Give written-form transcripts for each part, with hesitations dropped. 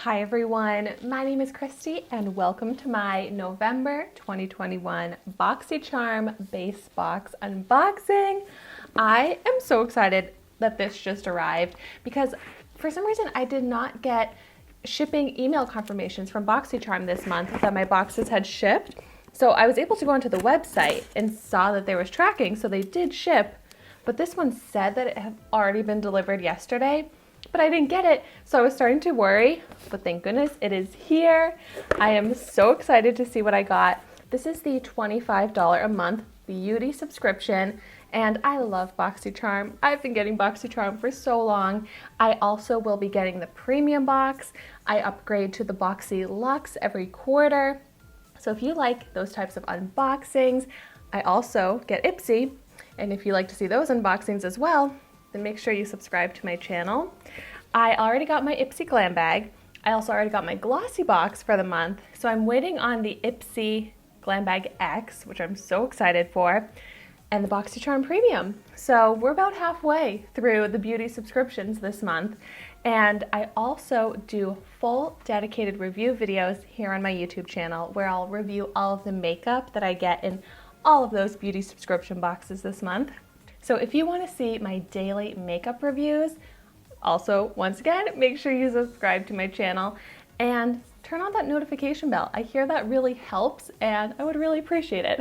Hi everyone, my name is Christy and welcome to my November 2021 BOXYCHARM Base Box unboxing. I am so excited that this just arrived because for some reason I did not get shipping email confirmations from BOXYCHARM this month that my boxes had shipped. So I was able to go onto the website and saw that there was tracking, so they did ship, but this one said that it had already been delivered yesterday. But I didn't get it, so I was starting to worry, but thank goodness it is here. I am so excited to see what I got. This is the $25 a month beauty subscription, and I love BOXYCHARM. I've been getting BOXYCHARM for so long. I also will be getting the premium box. I upgrade to the Boxy Luxe every quarter. So if you like those types of unboxings, I also get Ipsy, and if you like to see those unboxings as well, then make sure you subscribe to my channel. I already got my Ipsy Glam Bag. I also already got my Glossy box for the month, so I'm waiting on the Ipsy Glam Bag X, which I'm so excited for, and the BOXYCHARM Premium. So we're about halfway through the beauty subscriptions this month, and I also do full dedicated review videos here on my YouTube channel where I'll review all of the makeup that I get in all of those beauty subscription boxes this month. So if you want to see my daily makeup reviews, also, once again, make sure you subscribe to my channel and turn on that notification bell. I hear that really helps and I would really appreciate it.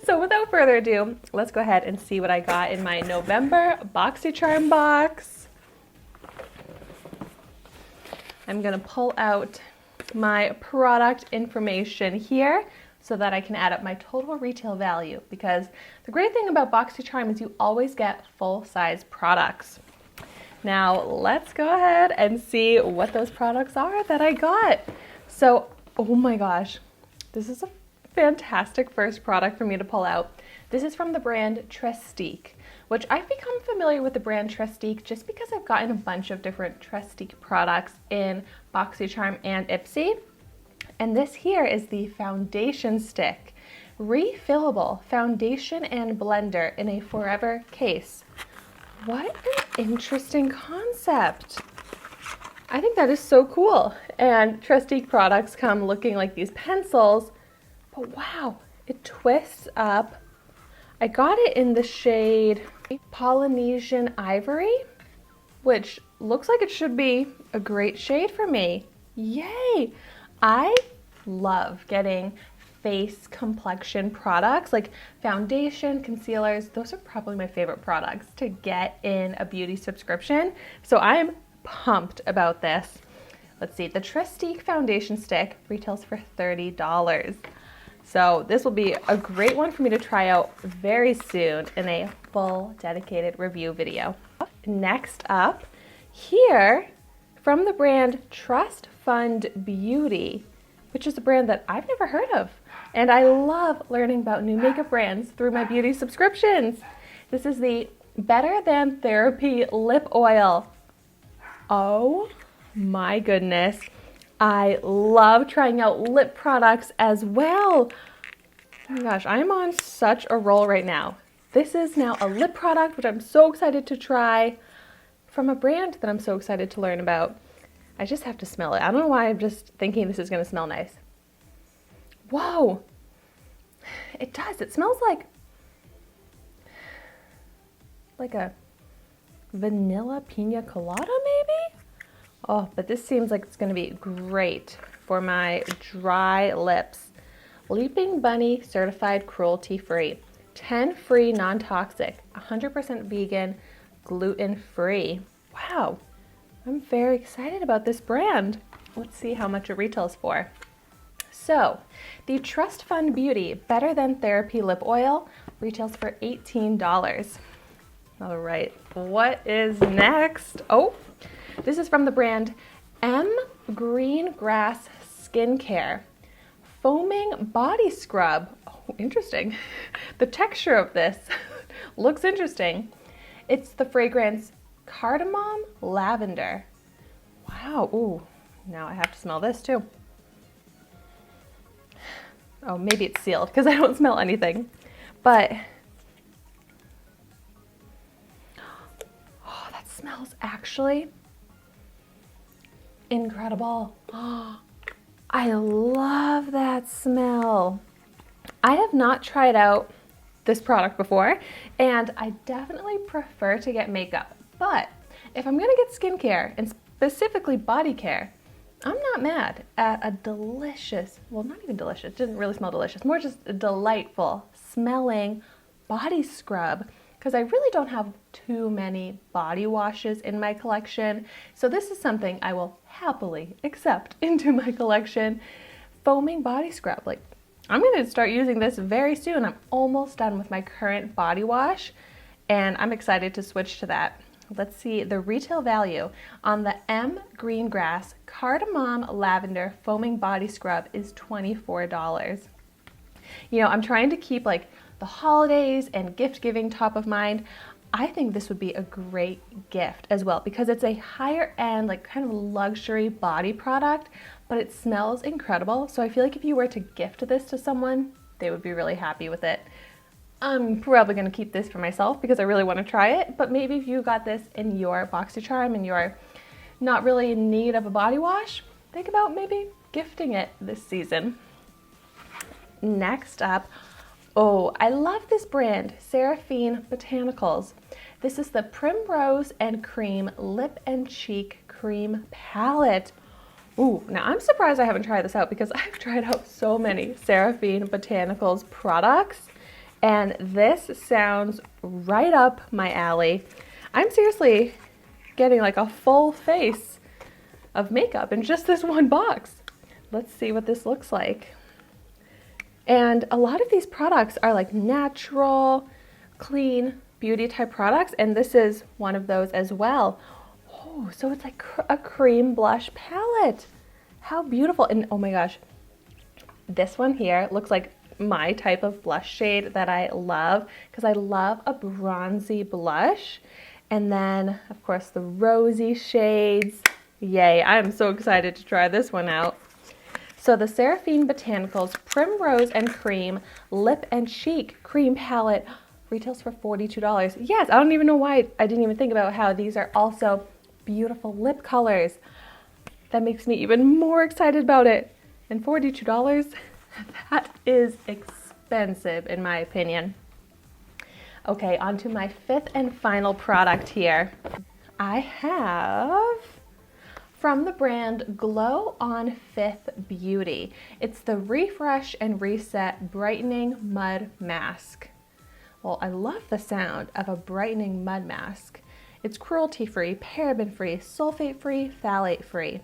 So without further ado, let's go ahead and see what I got in my November BOXYCHARM box. I'm going to pull out my product information here so that I can add up my total retail value, because the great thing about BOXYCHARM is you always get full-size products. Now let's go ahead and see what those products are that I got. So, oh my gosh, this is a fantastic first product for me to pull out. This is from the brand Trestique, which I've become familiar with the brand Trestique just because I've gotten a bunch of different Trestique products in BOXYCHARM and Ipsy. And this here is the foundation stick, refillable foundation and blender in a forever case. What an interesting concept. I think that is so cool. And Trestique products come looking like these pencils, but wow, it twists up. I got it in the shade Polynesian Ivory, which looks like it should be a great shade for me. Yay! I love getting face complexion products like foundation, concealers. Those are probably my favorite products to get in a beauty subscription. So I'm pumped about this. Let's see, the Trestique foundation stick retails for $30. So this will be a great one for me to try out very soon in a full dedicated review video. Next up, here from the brand Trust Fund Beauty, which is a brand that I've never heard of. And I love learning about new makeup brands through my beauty subscriptions. This is the Better Than Therapy Lip Oil. Oh my goodness. I love trying out lip products as well. Oh my gosh, I'm on such a roll right now. This is now a lip product, which I'm so excited to try, from a brand that I'm so excited to learn about. I just have to smell it. I don't know why I'm just thinking this is going to smell nice. Whoa, it does. It smells like a vanilla pina colada maybe? Oh, but this seems like it's going to be great for my dry lips. Leaping Bunny certified cruelty-free, 10 free non-toxic, 100% vegan, gluten-free. Wow. I'm very excited about this brand. Let's see how much it retails for. So, the Trust Fund Beauty Better Than Therapy Lip Oil retails for $18. All right, what is next? Oh, this is from the brand M Green Grass Skincare Foaming Body Scrub. Oh, interesting. The texture of this looks interesting. It's the fragrance Cardamom Lavender. Wow, ooh, now I have to smell this too. Oh, maybe it's sealed because I don't smell anything. But, oh, that smells actually incredible. I love that smell. I have not tried out this product before, and I definitely prefer to get makeup. But if I'm gonna get skincare, and specifically body care, I'm not mad at a delicious, well, not even delicious, it didn't really smell delicious, more just a delightful smelling body scrub, because I really don't have too many body washes in my collection. So this is something I will happily accept into my collection. Foaming body scrub. Like, I'm gonna start using this very soon. I'm almost done with my current body wash, and I'm excited to switch to that. Let's see, the retail value on the M Greengrass Cardamom Lavender Foaming Body Scrub is $24. You know, I'm trying to keep like the holidays and gift giving top of mind. I think this would be a great gift as well because it's a higher end, like kind of luxury body product, but it smells incredible. So I feel like if you were to gift this to someone, they would be really happy with it. I'm probably going to keep this for myself because I really want to try it, but maybe if you got this in your BOXYCHARM and you're not really in need of a body wash, think about maybe gifting it this season. Next up, oh, I love this brand, Seraphine Botanicals. This is the Primrose and Cream Lip and Cheek Cream Palette. Ooh, now I'm surprised I haven't tried this out because I've tried out so many Seraphine Botanicals products, and this sounds right up my alley. I'm seriously getting like a full face of makeup in just this one box. Let's see what this looks like. And a lot of these products are like natural, clean beauty type products, and this is one of those as well. Oh, so it's like a cream blush palette. How beautiful. And oh my gosh, this one here looks like my type of blush shade that I love because I love a bronzy blush. And then of course the rosy shades. Yay, I'm so excited to try this one out. So the Seraphine Botanicals Primrose and Cream Lip and Cheek Cream Palette retails for $42. Yes, I don't even know why I didn't even think about how these are also beautiful lip colors. That makes me even more excited about it. And $42, that is expensive in my opinion. Okay, on to my fifth and final product here. I have from the brand Glow on Fifth Beauty. It's the Refresh and Reset Brightening Mud Mask. Well, I love the sound of a brightening mud mask. It's cruelty-free, paraben-free, sulfate-free, phthalate-free.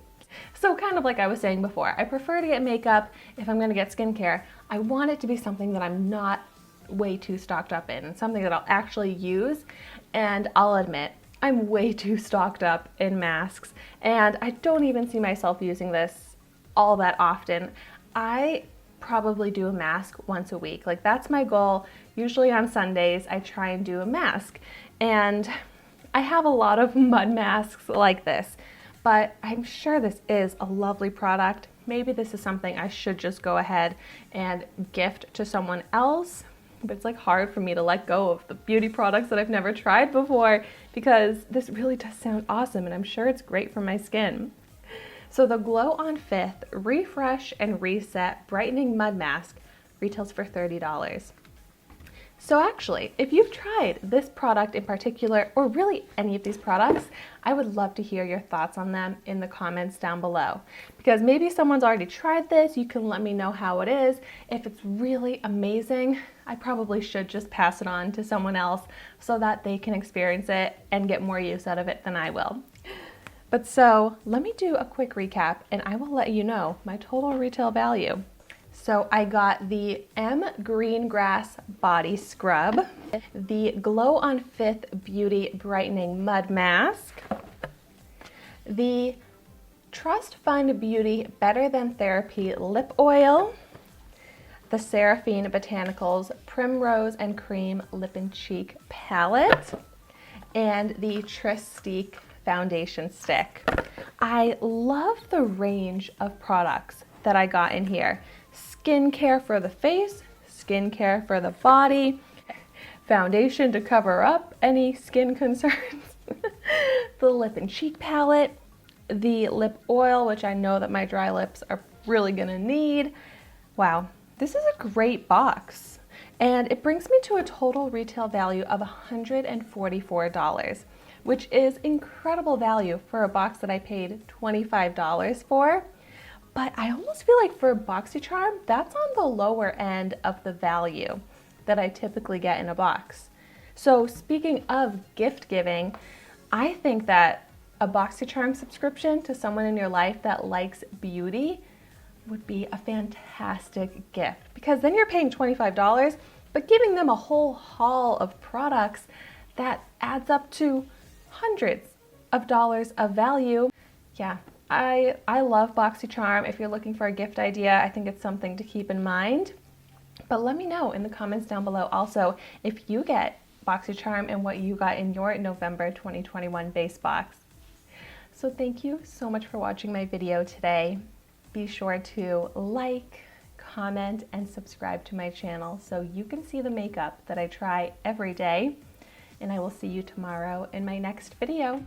So kind of like I was saying before, I prefer to get makeup if I'm gonna get skincare. I want it to be something that I'm not way too stocked up in, something that I'll actually use. And I'll admit, I'm way too stocked up in masks, and I don't even see myself using this all that often. I probably do a mask once a week. Like, that's my goal. Usually on Sundays, I try and do a mask. And I have a lot of mud masks like this, but I'm sure this is a lovely product. Maybe this is something I should just go ahead and gift to someone else. But it's like hard for me to let go of the beauty products that I've never tried before because this really does sound awesome and I'm sure it's great for my skin. So the Glow on Fifth Refresh and Reset Brightening Mud Mask retails for $30. So actually, if you've tried this product in particular, or really any of these products, I would love to hear your thoughts on them in the comments down below. Because maybe someone's already tried this, you can let me know how it is. If it's really amazing, I probably should just pass it on to someone else so that they can experience it and get more use out of it than I will. But so, let me do a quick recap and I will let you know my total retail value. So I got the M Greengrass Body Scrub, the Glow on Fifth Beauty Brightening Mud Mask, the Trust Fund Beauty Better Than Therapy Lip Oil, the Seraphine Botanicals Primrose and Cream Lip and Cheek Palette, and the Tristique Foundation Stick. I love the range of products that I got in here. Skincare for the face, skincare for the body, foundation to cover up any skin concerns, the lip and cheek palette. the lip oil, which I know that my dry lips are really gonna need. Wow, this is a great box. And it brings me to a total retail value of $144, which is incredible value for a box that I paid $25 for. But I almost feel like for BOXYCHARM, that's on the lower end of the value that I typically get in a box. So speaking of gift giving, I think that a BOXYCHARM subscription to someone in your life that likes beauty would be a fantastic gift, because then you're paying $25, but giving them a whole haul of products that adds up to hundreds of dollars of value. Yeah, I love BOXYCHARM. If you're looking for a gift idea, I think it's something to keep in mind. But let me know in the comments down below also if you get BOXYCHARM and what you got in your November 2021 base box. So thank you so much for watching my video today. Be sure to like, comment, and subscribe to my channel so you can see the makeup that I try every day. And I will see you tomorrow in my next video.